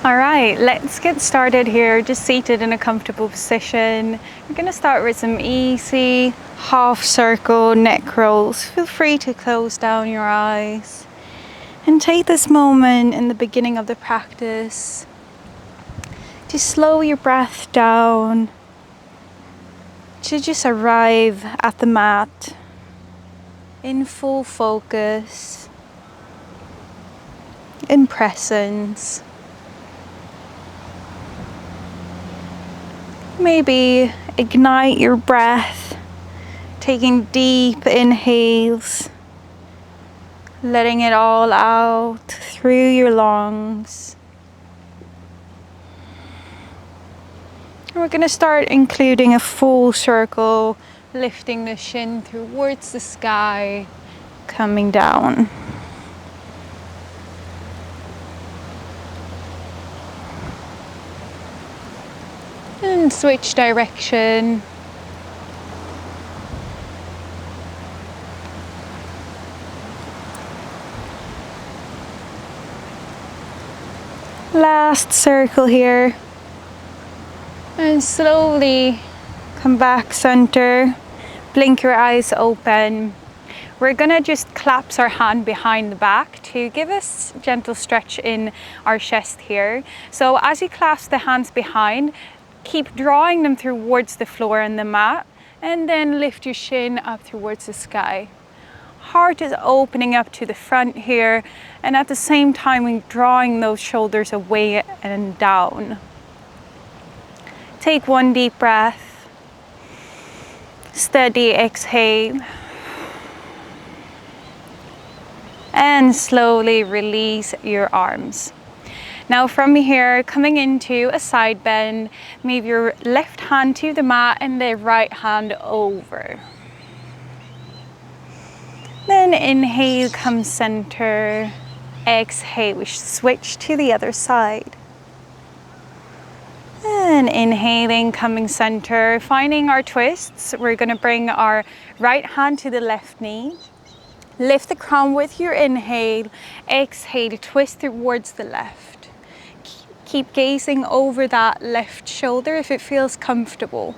All right, let's get started here, just seated in a comfortable position. We're going to start with some easy half circle neck rolls. Feel free to close down your eyes and take this moment in the beginning of the practice to slow your breath down, to just arrive at the mat in full focus, in presence. Maybe ignite your breath, taking deep inhales, letting it all out through your lungs. And we're going to start including a full circle, lifting the shin towards the sky, coming down. And switch direction. Last circle here. And slowly come back center. Blink your eyes open. We're gonna just collapse our hand behind the back to give us a gentle stretch in our chest here. So as you clasp the hands behind, keep drawing them towards the floor and the mat, and then lift your shin up towards the sky. Heart is opening up to the front here, and at the same time we're drawing those shoulders away and down. Take one deep breath. Steady exhale. And slowly release your arms. Now from here, coming into a side bend, move your left hand to the mat and the right hand over. Then inhale, come center. Exhale, we switch to the other side. And inhaling, coming center, finding our twists. We're gonna bring our right hand to the left knee. Lift the crown with your inhale. Exhale, twist towards the left. Keep gazing over that left shoulder if it feels comfortable.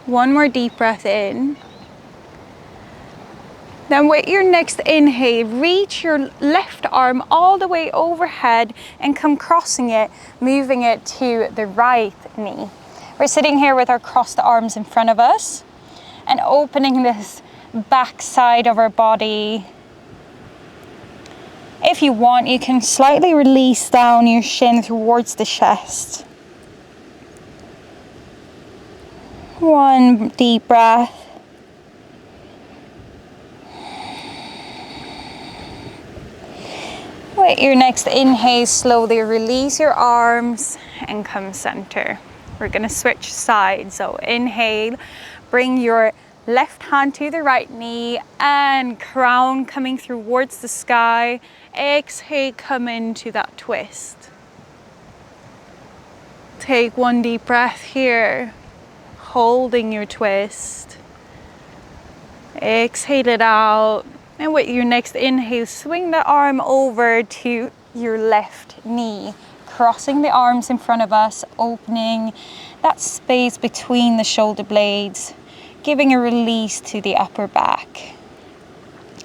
One more deep breath in. Then with your next inhale, reach your left arm all the way overhead and come crossing it, moving it to the right knee. We're sitting here with our crossed arms in front of us and opening this back side of our body. If you want, you can slightly release down your shin towards the chest. One deep breath. With your next inhale, slowly release your arms and come center. We're going to switch sides. So inhale, bring your left hand to the right knee and crown coming towards the sky. Exhale, come into that twist. Take one deep breath here, holding your twist. Exhale it out. And with your next inhale, swing the arm over to your left knee, crossing the arms in front of us, opening that space between the shoulder blades, giving a release to the upper back.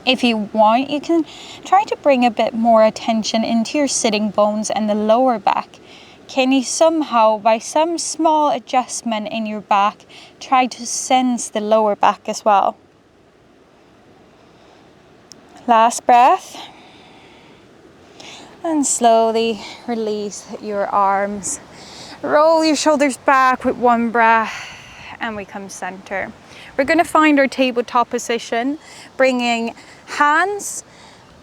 If you want, you can try to bring a bit more attention into your sitting bones and the lower back. Can you somehow, by some small adjustment in your back, try to sense the lower back as well? Last breath. And slowly release your arms. Roll your shoulders back with one breath and we come center. We're going to find our tabletop position, bringing hands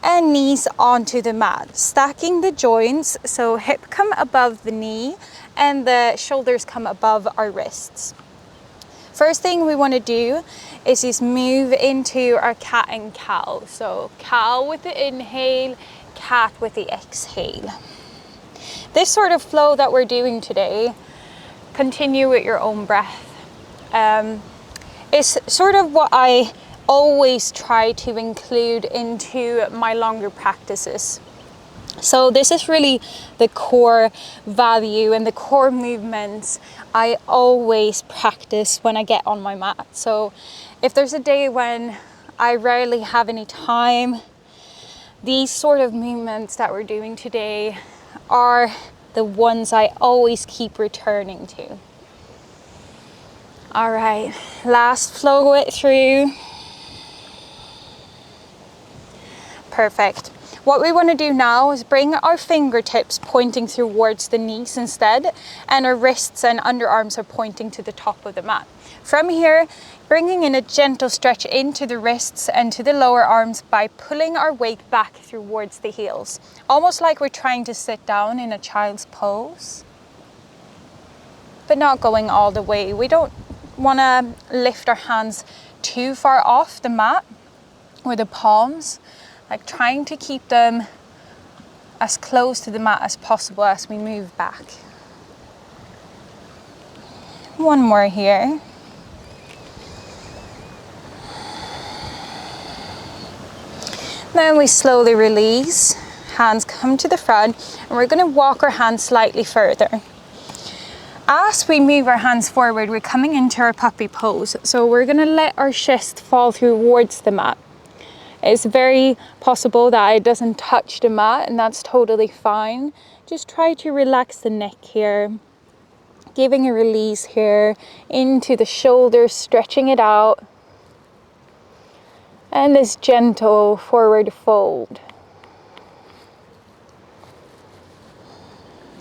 and knees onto the mat, stacking the joints so hip come above the knee and the shoulders come above our wrists. First thing we want to do is just move into our cat and cow. So cow with the inhale, cat with the exhale. This sort of flow that we're doing today, continue with your own breath. Is sort of what I always try to include into my longer practices. So this is really the core value and the core movements I always practice when I get on my mat. So if there's a day when I rarely have any time, these sort of movements that we're doing today are the ones I always keep returning to. All right, last flow it through. Perfect. What we want to do now is bring our fingertips pointing towards the knees instead, and our wrists and underarms are pointing to the top of the mat. From here, bringing in a gentle stretch into the wrists and to the lower arms by pulling our weight back towards the heels, almost like we're trying to sit down in a child's pose, but not going all the way. We don't want to lift our hands too far off the mat or the palms, like trying to keep them as close to the mat as possible as we move back. One more here. Then we slowly release, hands come to the front, and we're going to walk our hands slightly further. As we move our hands forward, we're coming into our puppy pose. So we're going to let our chest fall towards the mat. It's very possible that it doesn't touch the mat, and that's totally fine. Just try to relax the neck here, giving a release here into the shoulders, stretching it out, and this gentle forward fold.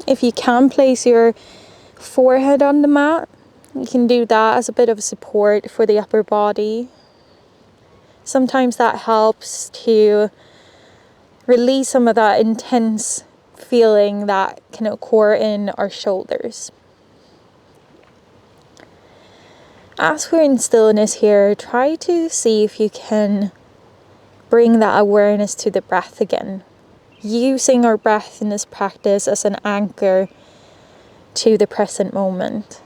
If you can place your forehead on the mat, you can do that as a bit of support for the upper body. Sometimes that helps to release some of that intense feeling that can occur in our shoulders. As we're in stillness here, try to see if you can bring that awareness to the breath again, using our breath in this practice as an anchor to the present moment.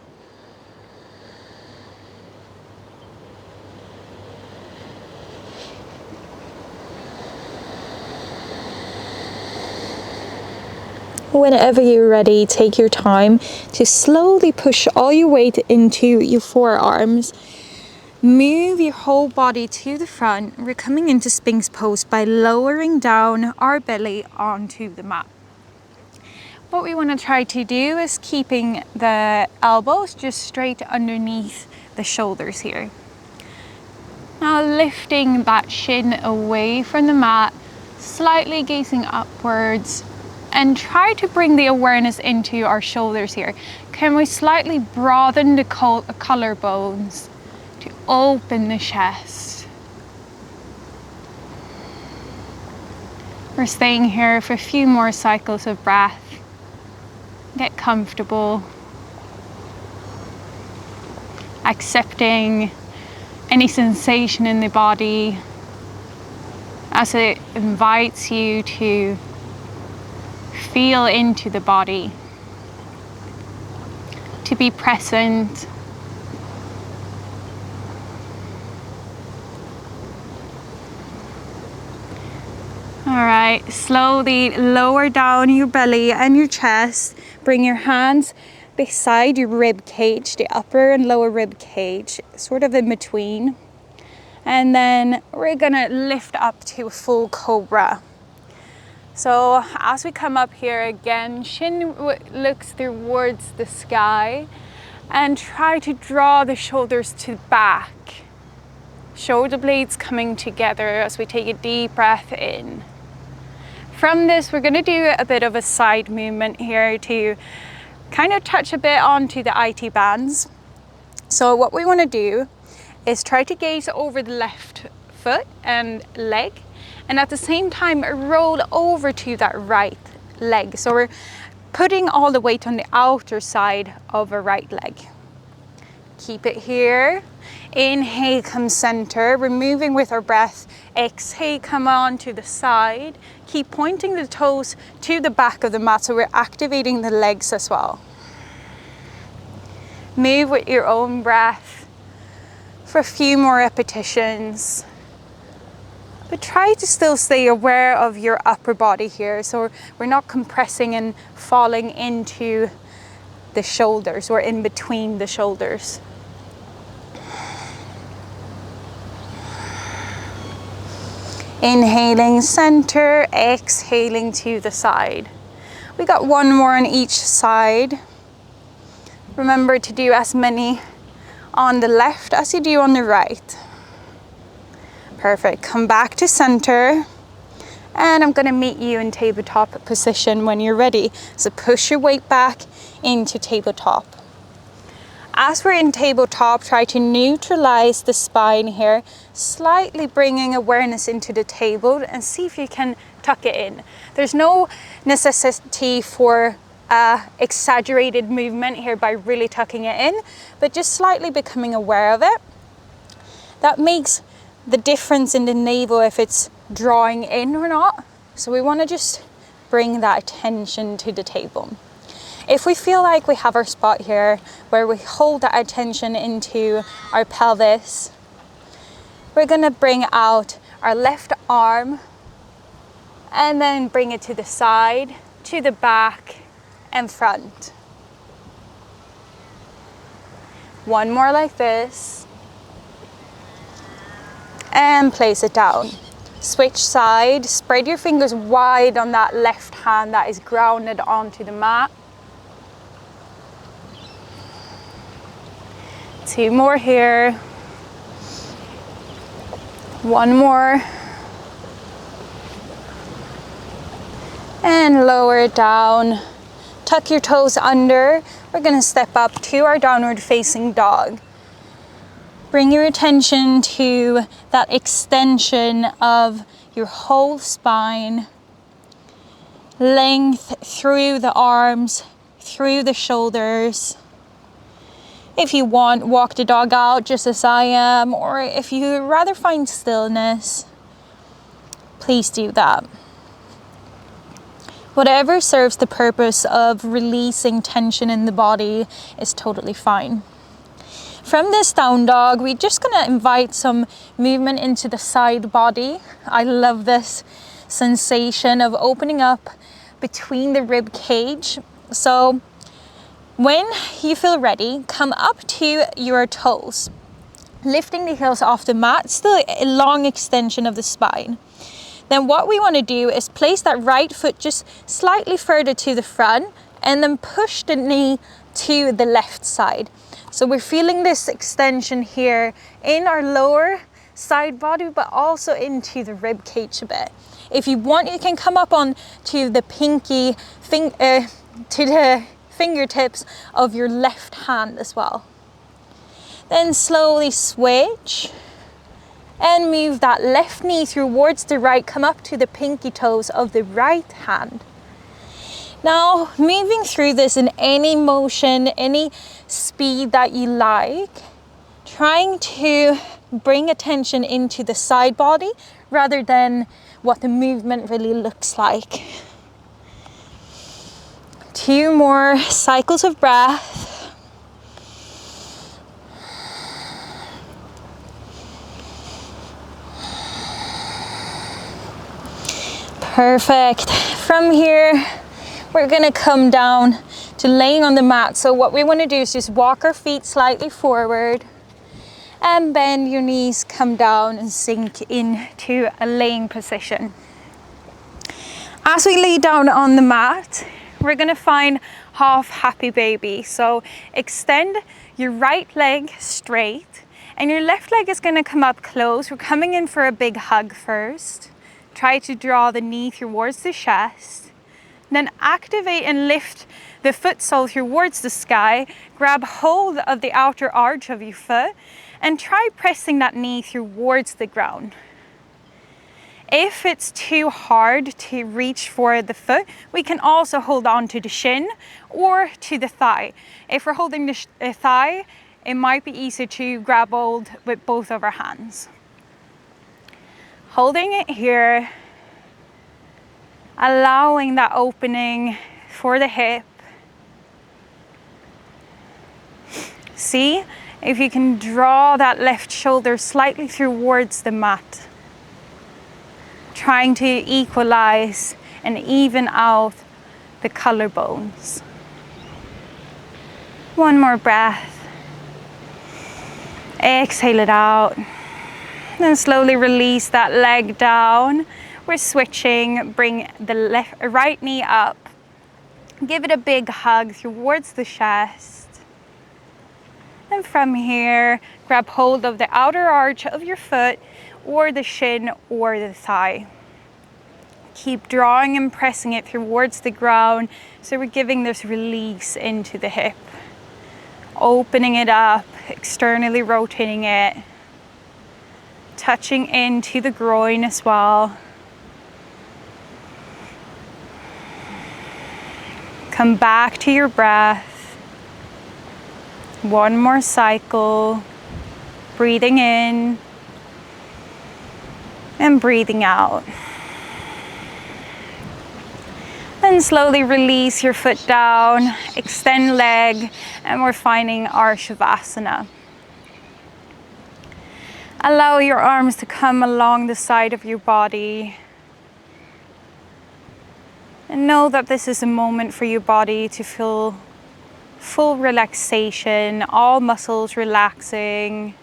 Whenever you're ready, take your time to slowly push all your weight into your forearms. Move your whole body to the front. We're coming into Sphinx pose by lowering down our belly onto the mat. What we want to try to do is keeping the elbows just straight underneath the shoulders here. Now lifting that shin away from the mat, slightly gazing upwards, and try to bring the awareness into our shoulders here. Can we slightly broaden the collarbones to open the chest? We're staying here for a few more cycles of breath. Get comfortable. Accepting any sensation in the body as it invites you to feel into the body, to be present. All right, slowly lower down your belly and your chest. Bring your hands beside your rib cage, the upper and lower rib cage, sort of in between. And then we're gonna lift up to a full cobra. So as we come up here again, shin looks towards the sky, and try to draw the shoulders to the back. Shoulder blades coming together as we take a deep breath in. From this, we're going to do a bit of a side movement here to kind of touch a bit onto the IT bands. So what we want to do is try to gaze over the left foot and leg, and at the same time roll over to that right leg. So we're putting all the weight on the outer side of a right leg. Keep it here. Inhale, come center. We're moving with our breath. Exhale, come on to the side. Keep pointing the toes to the back of the mat, so we're activating the legs as well. Move with your own breath for a few more repetitions. But try to still stay aware of your upper body here, so we're not compressing and falling into the shoulders or in between the shoulders. Inhaling center, exhaling to the side. We got one more on each side. Remember to do as many on the left as you do on the right. Perfect. Come back to center. And I'm going to meet you in tabletop position when you're ready. So push your weight back into tabletop. As we're in tabletop, try to neutralize the spine here, slightly bringing awareness into the table, and see if you can tuck it in. There's no necessity for exaggerated movement here by really tucking it in, but just slightly becoming aware of it. That makes the difference in the navel if it's drawing in or not. So we want to just bring that attention to the table. If we feel like we have our spot here where we hold that attention into our pelvis, we're going to bring out our left arm and then bring it to the side, to the back and front. One more like this. And place it down. Switch side, spread your fingers wide on that left hand that is grounded onto the mat. 2 more here. 1 more. And lower it down. Tuck your toes under. We're going to step up to our downward facing dog. Bring your attention to that extension of your whole spine. Length through the arms, through the shoulders. If you want, walk the dog out just as I am, or if you rather find stillness, please do that. Whatever serves the purpose of releasing tension in the body is totally fine. From this down dog, we're just going to invite some movement into the side body. I love this sensation of opening up between the rib cage. So when you feel ready, come up to your toes, lifting the heels off the mat, still a long extension of the spine. Then what we want to do is place that right foot just slightly further to the front and then push the knee to the left side. So we're feeling this extension here in our lower side body, but also into the rib cage a bit. If you want, you can come up on to the to the fingertips of your left hand as well. Then slowly switch and move that left knee towards the right. Come up to the pinky toes of the right hand. Now, moving through this in any motion, any speed that you like, trying to bring attention into the side body rather than what the movement really looks like. 2 more cycles of breath. Perfect. From here, we're gonna come down to laying on the mat. So what we wanna do is just walk our feet slightly forward and bend your knees, come down and sink into a laying position. As we lay down on the mat, we're gonna find half happy baby. So extend your right leg straight and your left leg is gonna come up close. We're coming in for a big hug first. Try to draw the knee towards the chest. Then activate and lift the foot sole towards the sky. Grab hold of the outer arch of your foot and try pressing that knee towards the ground. If it's too hard to reach for the foot, we can also hold on to the shin or to the thigh. If we're holding the thigh, it might be easier to grab hold with both of our hands. Holding it here, allowing that opening for the hip. See if you can draw that left shoulder slightly towards the mat. trying to equalize and even out the collarbones. One more breath. Exhale it out. Then slowly release that leg down. We're switching, bring the right knee up. Give it a big hug towards the chest. And from here, grab hold of the outer arch of your foot or the shin or the thigh. Keep drawing and pressing it towards the ground, so we're giving this release into the hip. Opening it up, externally rotating it. Touching into the groin as well. Come back to your breath. One more cycle. Breathing in and breathing out. Then slowly release your foot down, extend leg, and we're finding our Savasana. Allow your arms to come along the side of your body. And know that this is a moment for your body to feel full relaxation, all muscles relaxing.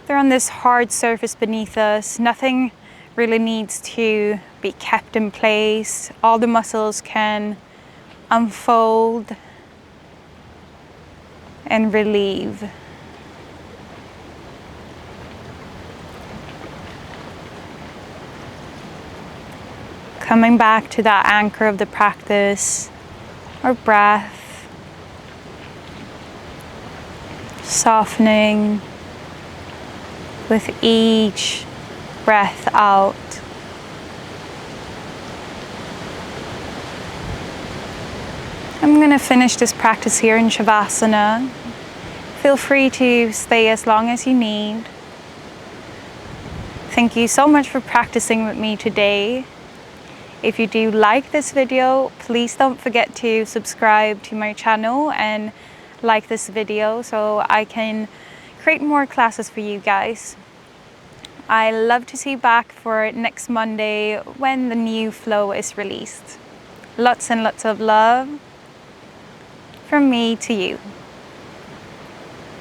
They're on this hard surface beneath us. Nothing really needs to be kept in place. All the muscles can unfold and relieve. Coming back to that anchor of the practice, our breath, softening with each breath out. I'm going to finish this practice here in Savasana. Feel free to stay as long as you need. Thank you so much for practicing with me today. If you do like this video, please don't forget to subscribe to my channel and like this video so I can create more classes for you guys. I love to see you back for next Monday when the new flow is released. Lots and lots of love from me to you.